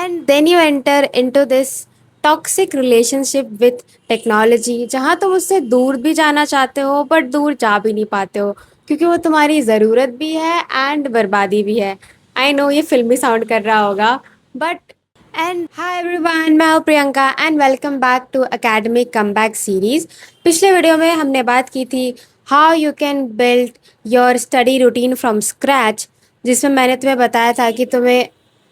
And then you enter into this toxic relationship with technology जहाँ तुम उससे दूर भी जाना चाहते हो बट दूर जा भी नहीं पाते हो क्योंकि वो तुम्हारी ज़रूरत भी है एंड बर्बादी भी है। आई नो ये फिल्मी साउंड कर रहा होगा बट एंड हाय एवरीवन, मैं हूँ Priyanka and welcome back to academic comeback series. पिछले वीडियो में हमने बात की थी how you can build your study routine from scratch, जिसमें मैंने तुम्हें बताया था कि तुम्हें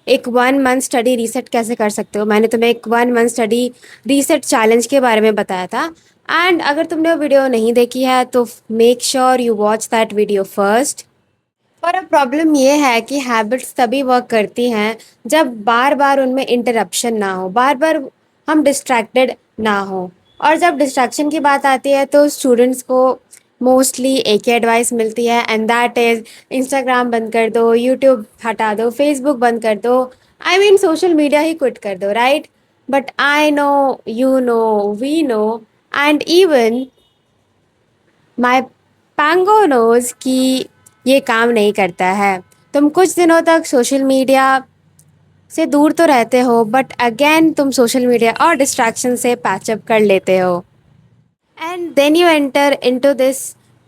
एक 1 मंथ स्टडी रीसेट कैसे कर सकते हो। मैंने तुम्हें एक 1 मंथ स्टडी रीसेट चैलेंज के बारे में बताया था। एंड अगर तुमने वो वीडियो नहीं देखी है तो make sure you watch that video first. पर अब प्रॉब्लम ये है कि हैबिट्स तभी वर्क करती हैं जब बार बार उनमें इंटरप्शन ना हो, बार बार हम डिस्ट्रैक्टेड ना हो। और जब डिस्ट्रैक्शन की बात आती है तो स्टूडेंट्स को मोस्टली एक ही एडवाइस मिलती है एंड दैट इज़ इंस्टाग्राम बंद कर दो, यूट्यूब हटा दो, फेसबुक बंद कर दो, आई मीन सोशल मीडिया ही क्विट कर दो, right? But I know, you know, we know and even my पैंगो नोज कि ये काम नहीं करता है। तुम कुछ दिनों तक सोशल मीडिया से दूर तो रहते हो बट अगेन तुम सोशल मीडिया और डिस्ट्रैक्शन से पैचअप कर लेते हो and then you enter into this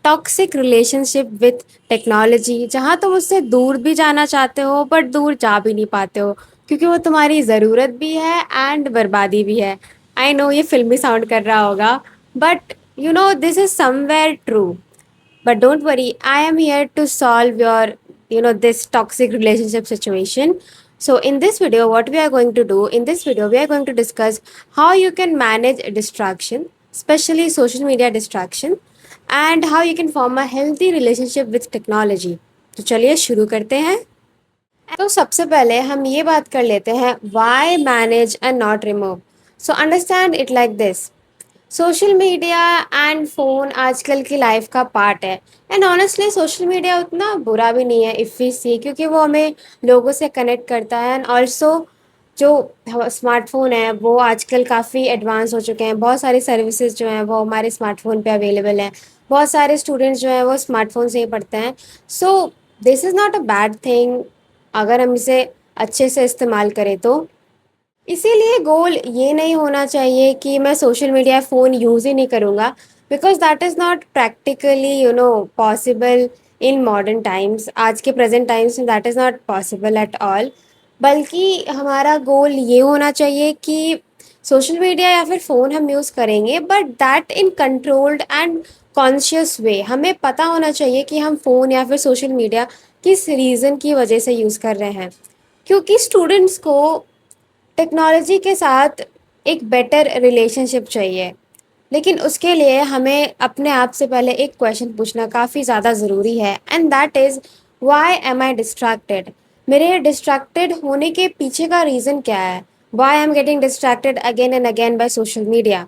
toxic relationship with technology जहाँ तुम उससे दूर भी जाना चाहते हो बट दूर जा भी नहीं पाते हो क्योंकि वो तुम्हारी ज़रूरत भी है एंड बर्बादी भी है। आई नो ये फिल्मी साउंड कर रहा होगा but you know this is somewhere true. But don't worry, I am here to solve your, this toxic relationship situation. So in this video, what we are going to do, in this video, we are going to discuss how you can manage distraction, especially social media distraction, and how you can form a healthy relationship with technology. तो चलिए शुरू करते हैं। तो सबसे पहले हम ये बात कर लेते हैं why manage and not remove. So understand it like this. Social media and phone आजकल की लाइफ का पार्ट है एंड ऑनेस्टली सोशल मीडिया उतना बुरा भी नहीं है इफ़ वी सी, क्योंकि वो हमें लोगों से कनेक्ट करता है एंड ऑल्सो जो स्मार्टफोन है वो आजकल काफ़ी एडवांस हो चुके हैं। बहुत सारी सर्विसेज जो हैं वो हमारे स्मार्टफोन पे अवेलेबल हैं। बहुत सारे स्टूडेंट्स जो हैं वो स्मार्टफोन से ही पढ़ते हैं। So this is not a bad thing अगर हम इसे अच्छे से इस्तेमाल करें तो। इसीलिए गोल ये नहीं होना चाहिए कि मैं सोशल मीडिया फ़ोन यूज़ ही नहीं करूँगा, because that is not practically possible in modern times. आज के प्रेजेंट टाइम्स में that is not possible at all. बल्कि हमारा गोल ये होना चाहिए कि सोशल मीडिया या फिर फ़ोन हम यूज़ करेंगे but that in controlled and conscious way. हमें पता होना चाहिए कि हम फ़ोन या फिर सोशल मीडिया किस रीज़न की वजह से यूज़ कर रहे हैं, क्योंकि स्टूडेंट्स को टेक्नोलॉजी के साथ एक बेटर रिलेशनशिप चाहिए। लेकिन उसके लिए हमें अपने आप से पहले एक क्वेश्चन पूछना काफ़ी ज़्यादा ज़रूरी है and that is why am I distracted. मेरे डिस्ट्रैक्टेड होने के पीछे का रीज़न क्या है? Why I am getting distracted again and again by social media?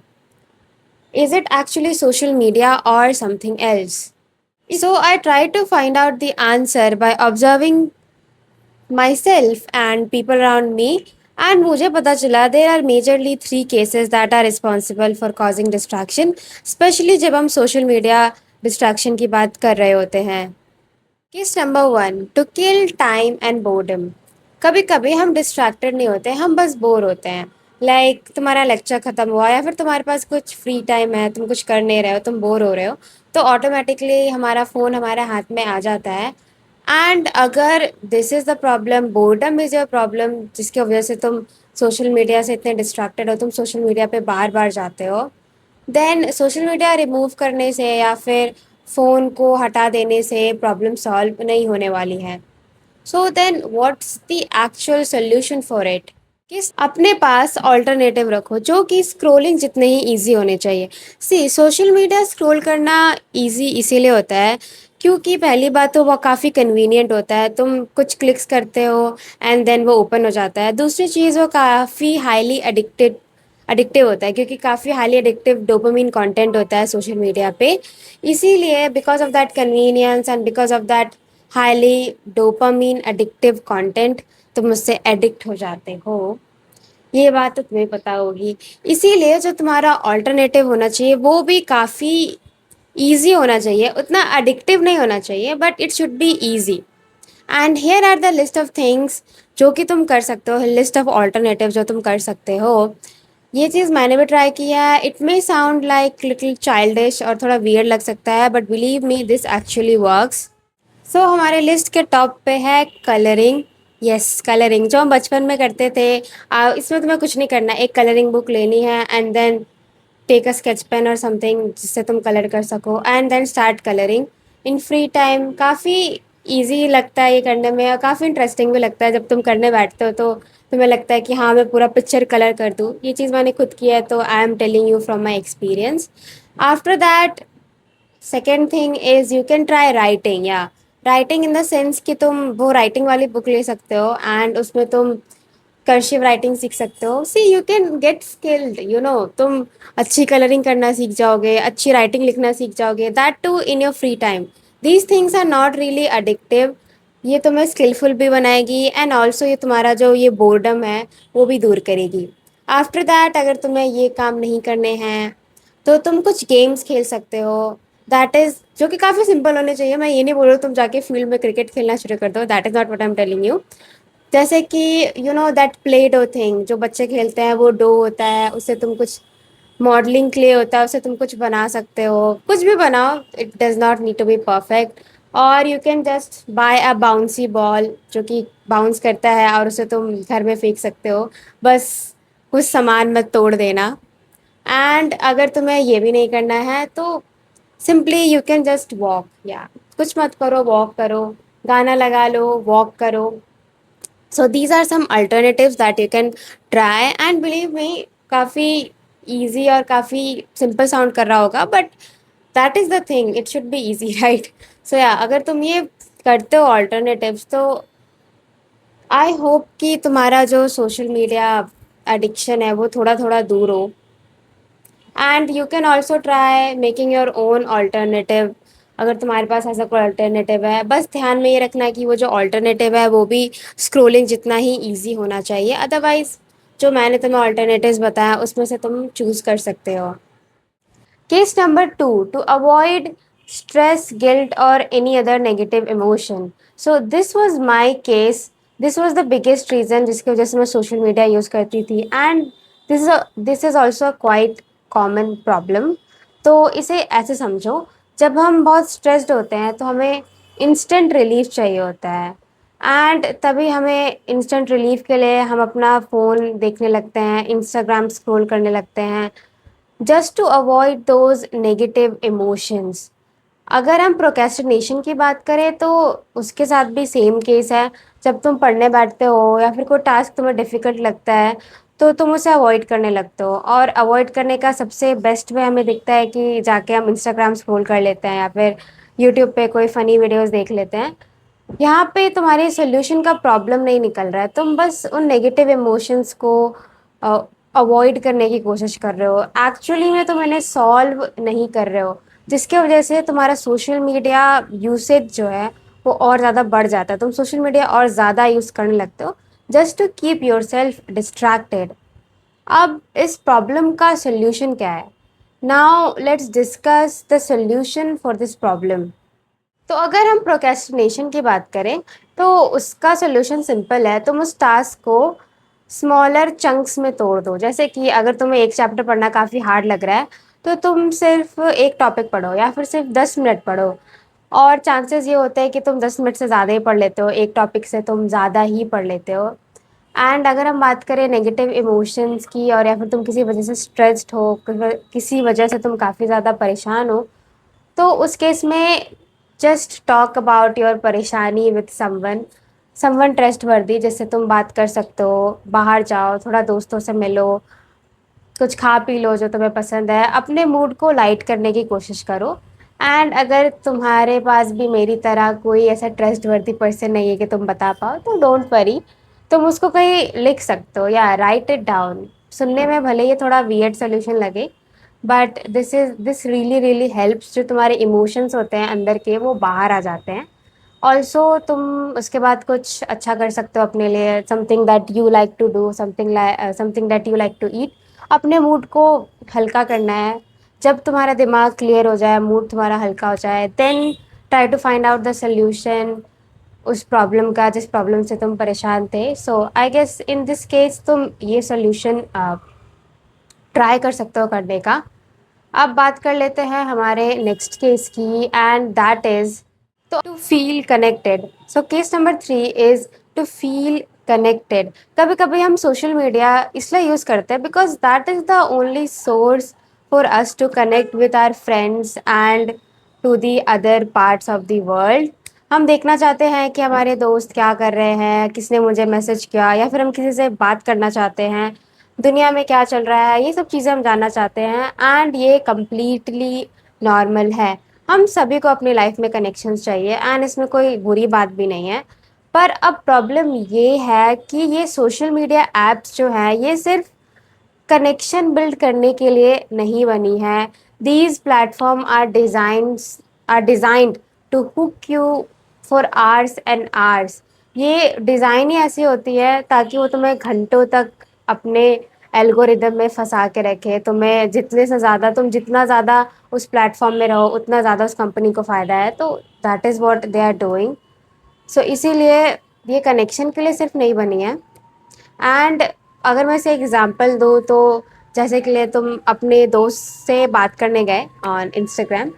Is it actually social media और something else? So I try to find out the answer by observing myself and people around me, and मुझे पता चला there are majorly 3 cases that are responsible for causing distraction, especially जब हम social media distraction की बात कर रहे होते हैं। Case number 1, to kill time and boredom. कभी कभी हम डिस्ट्रैक्टेड नहीं होते, हम बस बोर होते हैं। लाइक तुम्हारा लेक्चर ख़त्म हुआ या फिर तुम्हारे पास कुछ फ्री टाइम है, तुम कुछ कर नहीं रहे हो, तुम बोर हो रहे हो, तो ऑटोमेटिकली हमारा फ़ोन हमारे हाथ में आ जाता है। एंड अगर this is the problem, boredom is your problem, जिसकी वजह से तुम सोशल मीडिया से इतने डिस्ट्रैक्टेड हो, तुम सोशल मीडिया पे बार बार जाते हो, देन सोशल मीडिया रिमूव करने से या फिर फ़ोन को हटा देने से प्रॉब्लम सॉल्व नहीं होने वाली है। So then what's the actual solution for it? किस अपने पास ऑल्टरनेटिव रखो जो कि स्क्रोलिंग जितने ही ईजी होने चाहिए। सी, सोशल मीडिया स्क्रोल करना ईजी इसीलिए होता है क्योंकि पहली बात तो वो काफ़ी कन्वीनियंट होता है, तुम कुछ क्लिक्स करते हो एंड देन वो ओपन हो जाता है। दूसरी चीज़, वो काफ़ी हाईली एडिक्टिव होता है क्योंकि काफ़ी हाईली एडिक्टिव डोपामिन कंटेंट होता है सोशल मीडिया पे। इसीलिए because of that convenience and because of that highly dopamine addictive content तुम उससे एडिक्ट हो जाते हो। ये बात तो तुम्हें पता होगी। इसीलिए जो तुम्हारा ऑल्टरनेटिव होना चाहिए वो भी काफ़ी ईजी होना चाहिए, उतना एडिक्टिव नहीं होना चाहिए but it should be easy. And here are the list of things जो कि तुम कर सकते हो, लिस्ट ऑफ ऑल्टरनेटिव जो तुम कर सकते हो। ये चीज़ मैंने भी ट्राई किया है। It may sound like little childish और थोड़ा वियर्ड लग सकता है, but believe me this actually works. So हमारे लिस्ट के टॉप पे है कलरिंग। यस, कलरिंग जो हम बचपन में करते थे। इसमें तुम्हें कुछ नहीं करना, एक कलरिंग बुक लेनी है and then take a sketch pen और समथिंग जिससे तुम कलर कर सको and then start colouring in free time. काफ़ी इजी लगता है ये करने में और काफ़ी इंटरेस्टिंग भी लगता है। जब तुम करने बैठते हो तो तुम्हें लगता है कि हाँ मैं पूरा पिक्चर कलर कर दूँ। ये चीज़ मैंने खुद किया है, तो आई am telling you from my experience. After that second thing is you can try writing, या राइटिंग इन द सेंस कि तुम वो राइटिंग वाली बुक ले सकते हो एंड उसमें तुम कर्सिव राइटिंग सीख सकते हो। See you can get skilled, you know, तुम अच्छी कलरिंग करना सीख जाओगे, अच्छी राइटिंग लिखना सीख जाओगे, that too in your free time. These things are not really addictive. ये तुम्हें स्किलफुल भी बनाएगी एंड ऑल्सो ये तुम्हारा जो ये बोर्डम है वो भी दूर करेगी। आफ्टर दैट अगर तुम्हें ये काम नहीं करने हैं तो तुम कुछ गेम्स खेल सकते हो, दैट इज़ जो कि काफ़ी सिंपल होने चाहिए। मैं ये नहीं बोल रही हूँ तुम जाके फील्ड में क्रिकेट खेलना शुरू कर दो, that is not what I am telling you. जैसे कि you know that Play Doh thing जो बच्चे खेलते हैं, वो डो होता है, उससे तुम कुछ मॉडलिंग क्ले होता है, उससे तुम कुछ बना सकते हो। कुछ भी बनाओ, it does not need to be perfect. और you can just buy a bouncy ball जो कि बाउंस करता है और उसे तुम घर में फेंक सकते हो। बस कुछ सामान मत तोड़ देना। एंड अगर तुम्हें ये भी नहीं करना है तो simply you can just walk, या कुछ मत करो, वॉक करो, गाना लगा लो, वॉक करो। So these are some alternatives that you can try and believe me काफ़ी easy और काफ़ी simple sound कर रहा होगा, but that is the thing, it should be easy right? So yeah, अगर तुम ये करते हो alternatives तो आई होप कि तुम्हारा जो सोशल मीडिया एडिक्शन है वो थोड़ा थोड़ा दूर हो। And you can also try making your own alternative. अगर तुम्हारे पास ऐसा कोई अल्टरनेटिव है, बस ध्यान में ये रखना है कि वो जो अल्टरनेटिव है वो भी स्क्रोलिंग जितना ही ईजी होना चाहिए। अदरवाइज जो मैंने तुम्हें अल्टरनेटिव्स बताया उसमें से तुम चूज़ कर सकते हो। Case number two, to avoid stress, guilt, or any other negative emotion. So this was my case. This was the biggest reason जिसकी वजह से मैं सोशल मीडिया यूज़ करती थी and this is also quite common problem. तो इसे ऐसे समझो, जब हम बहुत स्ट्रेस्ड होते हैं तो हमें इंस्टेंट रिलीफ चाहिए होता है एंड तभी हमें इंस्टेंट रिलीफ के लिए हम अपना फ़ोन देखने लगते हैं, इंस्टाग्राम स्क्रॉल करने लगते हैं just to avoid those negative emotions. अगर हम प्रोक्रेस्टिनेशन की बात करें तो उसके साथ भी सेम केस है। जब तुम पढ़ने बैठते हो या फिर कोई टास्क तुम्हें डिफ़िकल्ट लगता है तो तुम उसे अवॉइड करने लगते हो, और अवॉइड करने का सबसे बेस्ट वे हमें दिखता है कि जाके हम इंस्टाग्राम स्क्रॉल कर लेते हैं या फिर यूट्यूब पे कोई फ़नी वीडियोस देख लेते हैं। यहाँ पे तुम्हारे सॉल्यूशन का प्रॉब्लम नहीं निकल रहा है, तुम बस उन नेगेटिव इमोशंस को अवॉइड करने की कोशिश कर रहे हो। एक्चुअली में तुम इन्हें सॉल्व नहीं कर रहे हो, जिसके वजह से तुम्हारा सोशल मीडिया यूसेज जो है वो और ज़्यादा बढ़ जाता है। तुम सोशल मीडिया और ज़्यादा यूज़ करने लगते हो just to keep yourself distracted. अब इस प्रॉब्लम का सॉल्यूशन क्या है? Now let's discuss the solution for this problem. तो अगर हम प्रोक्रेस्टिनेशन की बात करें तो उसका सॉल्यूशन सिंपल है। तुम उस टास्क को स्मॉलर चंक्स में तोड़ दो। जैसे कि अगर तुम्हें एक चैप्टर पढ़ना काफ़ी हार्ड लग रहा है तो तुम सिर्फ एक टॉपिक पढ़ो या फिर सिर्फ 10 मिनट पढ़ो, और चांसेस ये होते हैं कि तुम 10 मिनट से ज़्यादा ही पढ़ लेते हो, एक टॉपिक से तुम ज़्यादा ही पढ़ लेते हो। एंड अगर हम बात करें नेगेटिव इमोशंस की, और या फिर तुम किसी वजह से स्ट्रेस्ड हो, किसी वजह से तुम काफ़ी ज़्यादा परेशान हो, तो उस केस में जस्ट टॉक अबाउट योर परेशानी विथ समवन, समवन ट्रस्टवर्दी जिससे तुम बात कर सकते हो। बाहर जाओ, थोड़ा दोस्तों से मिलो, कुछ खा पी लो जो तुम्हें पसंद है, अपने मूड को लाइट करने की कोशिश करो। एंड अगर तुम्हारे पास भी मेरी तरह कोई ऐसा ट्रस्टवर्दी पर्सन नहीं है कि तुम बता पाओ तो डोंट वरी, तुम उसको कहीं लिख सकते हो या राइट इट डाउन। सुनने में भले ये थोड़ा वियर्ड सोल्यूशन लगे, but this really really helps. जो तुम्हारे इमोशंस होते हैं अंदर के वो बाहर आ जाते हैं। ऑल्सो तुम उसके बाद कुछ अच्छा कर सकते हो अपने लिए, something that you like to do, something that you like to eat. अपने मूड को हल्का करना है। जब तुम्हारा दिमाग क्लियर हो जाए, मूड तुम्हारा हल्का हो जाए, then try to find out the solution उस प्रॉब्लम का जिस प्रॉब्लम से तुम परेशान थे। So I guess in this case तुम ये सोल्यूशन ट्राई कर सकते हो करने का। अब बात कर लेते हैं हमारे नेक्स्ट केस की, and that is to feel connected. So case number 3 is to feel connected. कभी कभी हम सोशल मीडिया इसलिए यूज़ करते हैं because that is the only source for us to connect with our friends and to the other parts of the world. हम देखना चाहते हैं कि हमारे दोस्त क्या कर रहे हैं, किसने मुझे मैसेज किया, या फिर हम किसी से बात करना चाहते हैं, दुनिया में क्या चल रहा है, ये सब चीज़ें हम जानना चाहते हैं। एंड ये कम्प्लीटली नॉर्मल है। हम सभी को अपनी लाइफ में कनेक्शंस चाहिए एंड इसमें कोई बुरी बात भी नहीं है। पर अब प्रॉब्लम ये है कि ये सोशल मीडिया ऐप्स जो हैं ये सिर्फ कनेक्शन बिल्ड करने के लिए नहीं बनी है। These platform are designed to hook you for hours and hours. ये डिज़ाइन ही ऐसी होती है ताकि वो तुम्हें घंटों तक अपने एल्गोरिदम में फंसा के रखे। तुम्हें जितने से ज़्यादा तुम जितना ज़्यादा उस प्लेटफॉर्म में रहो उतना ज़्यादा उस कंपनी को फ़ायदा है। तो that is what they are doing. So इसीलिए ये कनेक्शन के लिए सिर्फ नहीं बनी है। एंड अगर मैं इसे एग्जांपल दूँ तो जैसे कि लिए तुम अपने दोस्त से बात करने गए ऑन इंस्टाग्राम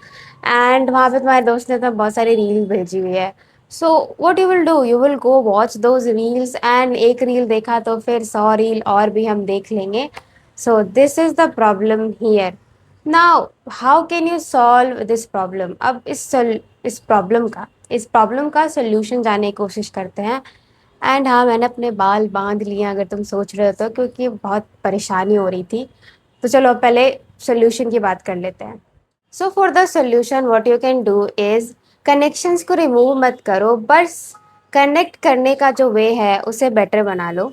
एंड वहाँ पे तुम्हारे दोस्त ने तुम्हें बहुत सारी रील भेजी हुई है। So what you will do, you will go watch those reels and एक रील देखा तो फिर 100 रील और भी हम देख लेंगे। So this is the problem here. Now how can you solve this problem. अब इस प्रॉब्लम का सोल्यूशन जानने की कोशिश करते हैं। एंड हाँ, मैंने अपने बाल बांध लिए अगर तुम सोच रहे हो तो, क्योंकि बहुत परेशानी हो रही थी। तो चलो पहले सोल्यूशन की बात कर लेते हैं। So for the solution what you can do is connections को रिमूव मत करो, बस कनेक्ट करने का जो वे है उसे बेटर बना लो।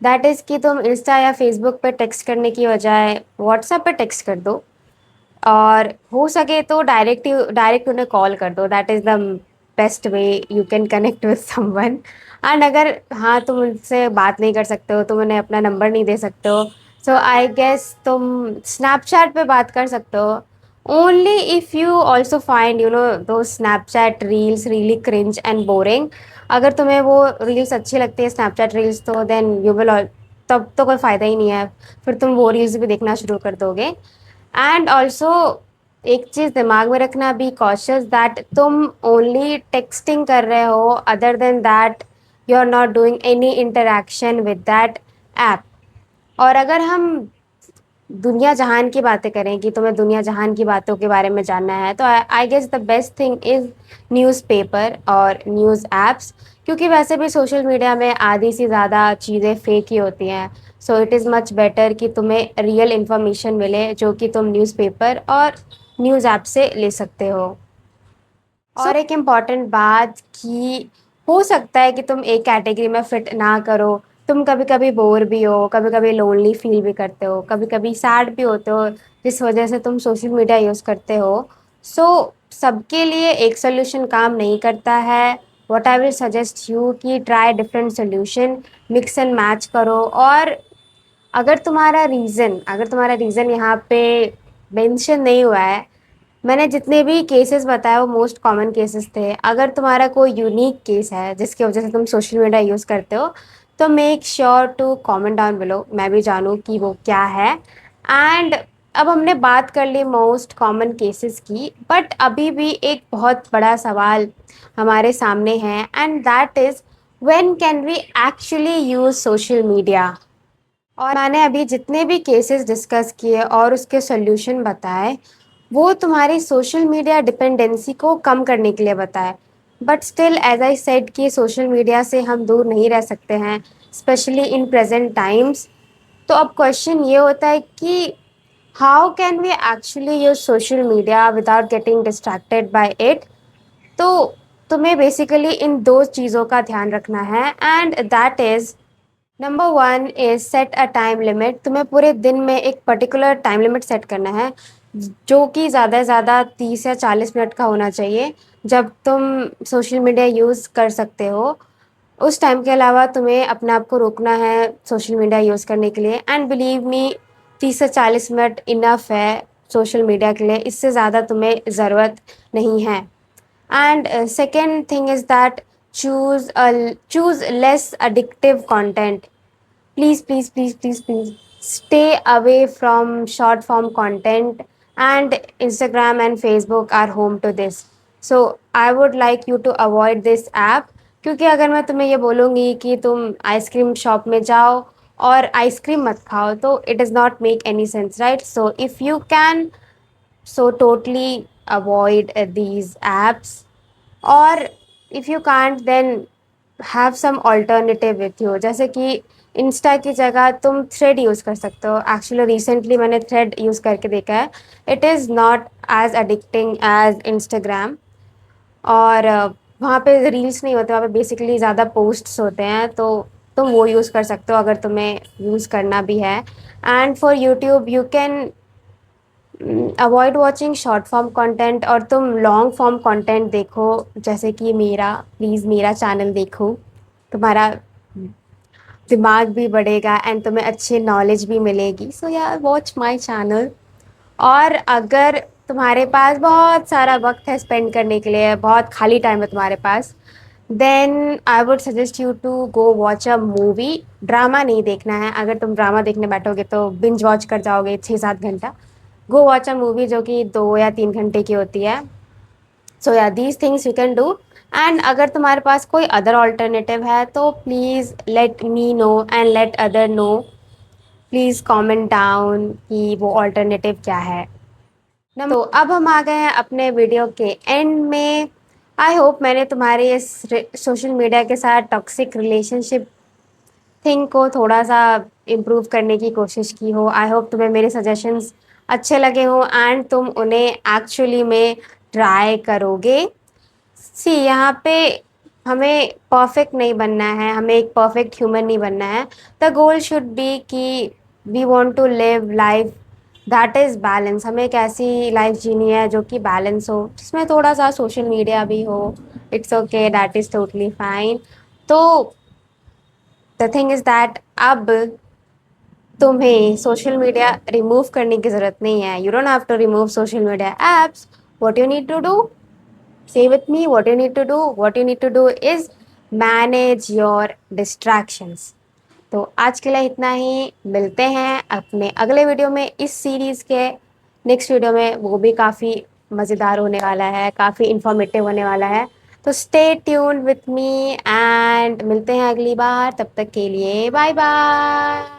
दैट इज़ कि तुम इंस्टा या फेसबुक पे टेक्स्ट करने की बजाय व्हाट्सएप पे टेक्स्ट कर दो, और हो सके तो डायरेक्ट उन्हें कॉल कर दो। That is the best way you can connect with someone. And अगर हाँ तुम उनसे बात नहीं कर सकते हो, तुम उन्हें अपना नंबर नहीं दे सकते हो, सो आई गेस तुम स्नैपचैट पे बात कर सकते हो। Only if you also find those Snapchat reels really cringe and boring. अगर तुम्हें वो रील्स अच्छी लगती है स्नैपचैट रील्स, तो देन यू विल, तब तो कोई फ़ायदा ही नहीं है, फिर तुम वो रील्स भी देखना शुरू कर दोगे। एंड ऑल्सो एक चीज़ दिमाग में रखना, बी कॉशियस दैट तुम ओनली टेक्सटिंग कर रहे हो, other than that you are not doing any interaction with that app. और अगर हम दुनिया जहान की बातें करें कि तुम्हें दुनिया जहान की बातों के बारे में जानना है, तो I guess the best thing is newspaper और न्यूज़ ऐप्स। क्योंकि वैसे भी सोशल मीडिया में आधी से ज़्यादा चीज़ें फेक ही होती हैं। So it is much better कि तुम्हें रियल इन्फॉर्मेशन मिले जो कि तुम न्यूज़पेपर और न्यूज़ ऐप से ले सकते हो। और एक इम्पॉर्टेंट बात कि हो सकता है कि तुम एक कैटेगरी में फिट ना करो। तुम कभी कभी बोर भी हो, कभी कभी लोनली फील भी करते हो, कभी कभी सैड भी होते हो, जिस वजह से तुम सोशल मीडिया यूज़ करते हो। सो सबके लिए एक सोल्यूशन काम नहीं करता है। What I will suggest you कि try different solution, mix and match करो। और अगर तुम्हारा रीज़न यहाँ पे मेंशन नहीं हुआ है, मैंने जितने भी केसेस बताए वो मोस्ट कॉमन केसेस थे। अगर तुम्हारा कोई यूनिक केस है जिसकी वजह से तुम सोशल मीडिया यूज़ करते हो, तो make sure to comment down below, मैं भी जानूँ कि वो क्या है। एंड अब हमने बात कर ली मोस्ट कॉमन केसेस की, बट अभी भी एक बहुत बड़ा सवाल हमारे सामने है, and that is when can we actually use social media. और मैंने अभी जितने भी केसेस डिस्कस किए और उसके सॉल्यूशन बताए, वो तुम्हारी सोशल मीडिया डिपेंडेंसी को कम करने के लिए बताए। But still as I said कि सोशल मीडिया से हम दूर नहीं रह सकते हैं, स्पेशली इन प्रेजेंट टाइम्स। तो अब क्वेश्चन ये होता है कि how can we actually use social media without getting distracted by it. तो तुम्हें बेसिकली इन दो चीज़ों का ध्यान रखना है, and that is number 1 is set a time limit. तुम्हें पूरे दिन में एक पर्टिकुलर टाइम लिमिट सेट करना है, जो कि ज़्यादा से ज़्यादा 30 या 40 मिनट का होना चाहिए, जब तुम सोशल मीडिया यूज़ कर सकते हो। उस टाइम के अलावा तुम्हें अपने आप को रोकना है सोशल मीडिया यूज़ करने के लिए। एंड बिलीव मी, 30 से 40 मिनट इनफ है सोशल मीडिया के लिए, इससे ज़्यादा तुम्हें ज़रूरत नहीं है। And second thing is that choose less addictive content. Please, please, please, please, please stay away from short form content, and Instagram and Facebook are home to this. So I would like you to avoid this app, क्योंकि अगर मैं तुम्हें ये बोलूँगी कि तुम ice cream shop में जाओ और आइसक्रीम मत खाओ, तो it does not make any sense, right? So if you can, so totally avoid these apps, or if you can't, then have some alternative with you, जैसे कि इंस्टा की जगह तुम थ्रेड यूज़ कर सकते हो। एक्चुअली रिसेंटली मैंने Thread use करके देखा है, it is not as addicting as Instagram. और वहाँ पे रील्स नहीं होते, वहाँ पे बेसिकली ज़्यादा पोस्ट्स होते हैं, तो तुम वो यूज़ कर सकते हो अगर तुम्हें यूज़ करना भी है। And for YouTube you can avoid watching short form content, और तुम लॉन्ग फॉर्म कंटेंट देखो, जैसे कि मेरा, प्लीज़ मेरा चैनल देखो। तुम्हारा दिमाग भी बढ़ेगा एंड तुम्हें अच्छी नॉलेज भी मिलेगी। सो या वॉच माय चैनल। और अगर तुम्हारे पास बहुत सारा वक्त है स्पेंड करने के लिए, बहुत खाली टाइम है तुम्हारे पास, then I would suggest you to go watch a movie. Drama नहीं देखना है, अगर तुम ड्रामा देखने बैठोगे तो बिंज वॉच कर जाओगे 6-7 घंटा। गो वॉच अ मूवी जो कि 2 या 3 घंटे की होती है। सो या these things you can do. And अगर तुम्हारे पास कोई अदर ऑल्टरनेटिव है तो please let me know and let other know. Please comment down कि वो ऑल्टरनेटिव क्या है। तो अब हम आ गए हैं अपने वीडियो के एंड में। आई होप मैंने तुम्हारे इस सोशल मीडिया के साथ टॉक्सिक रिलेशनशिप थिंग को थोड़ा सा इम्प्रूव करने की कोशिश की हो। आई होप तुम्हें मेरे सजेशंस अच्छे लगे हों एंड तुम उन्हें एक्चुअली में ट्राई करोगे। सी यहाँ पे हमें परफेक्ट नहीं बनना है, हमें एक परफेक्ट ह्यूमन नहीं बनना है। द गोल शुड बी कि we want to live life that is balance. हमें एक ऐसी लाइफ जीनी है जो कि बैलेंस हो, जिसमें थोड़ा सा सोशल मीडिया भी हो। It's okay, that is totally fine. तो द थिंग इज़ दैट अब तुम्हें सोशल मीडिया रिमूव करने की ज़रूरत नहीं है। You don't have to remove social media apps. What you need to do, say with me, what you need to do, what you need to do is manage your distractions। तो आज के लिए इतना ही, मिलते हैं अपने अगले वीडियो में इस सीरीज़ के नेक्स्ट वीडियो में। वो भी काफ़ी मज़ेदार होने वाला है, काफ़ी इंफॉर्मेटिव होने वाला है। तो stay tuned with me and मिलते हैं अगली बार। तब तक के लिए बाय बाय।